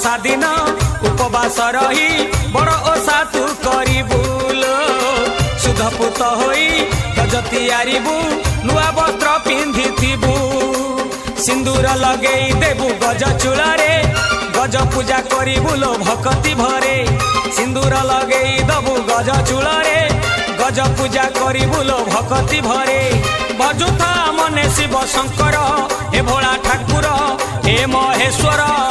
ओषा दिन उपवास रही बड़ ओषा तू करिबुल शुद्ध पुत होई गज तैयारीबु नुआ वस्त्र पिंधिथिबु सिंदूर लगेई देबु गज चूड़ारे गज पूजा करिबुलो भक्ति भरे सिंदूर लगेई दबु गज चूड़ारे गज पूजा करिबुलो भक्ति भरे बजुथा मने शिव शंकर हे भोला ठाकुर हे महेश्वर।